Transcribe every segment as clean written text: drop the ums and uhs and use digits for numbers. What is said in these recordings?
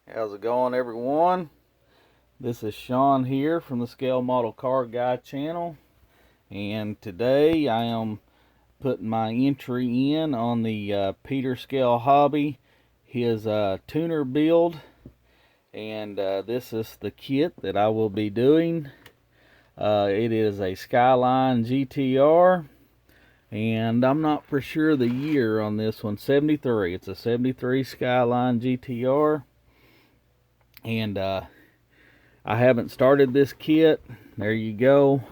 How's it going, everyone? This is Sean here from the Scale Model Car Guy channel, and today I am putting my entry in on the Peter Scale Hobby, his tuner build, and this is the kit that I will be doing. It is a Skyline GTR, and I'm not for sure the year on this one. 73. It's a 73 Skyline GTR, and I haven't started this kit. There you go.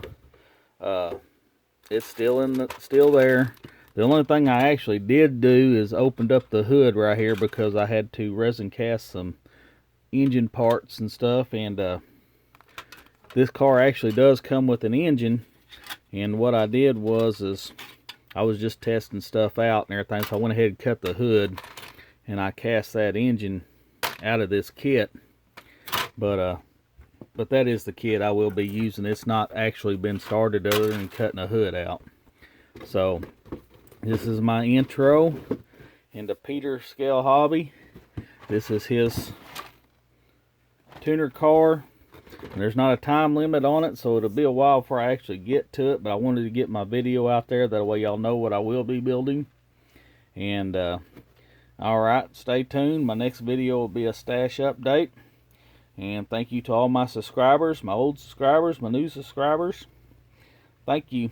It's still there. The only thing I actually did do is opened up the hood right here because I had to resin cast some engine parts and stuff, and this car actually does come with an engine. And what I did was I was just testing stuff out and everything, so I went ahead and cut the hood and I cast that engine out of this kit. But that is the kit I will be using. It's not actually been started other than cutting a hood out. So this is my intro into Peter Scale Hobby. This is his tuner car. And there's not a time limit on it, so it'll be a while before I actually get to it, but I wanted to get my video out there, that way y'all know what I will be building. And alright, stay tuned. My next video will be a stash update. And thank you to all my subscribers, my old subscribers, my new subscribers. Thank you.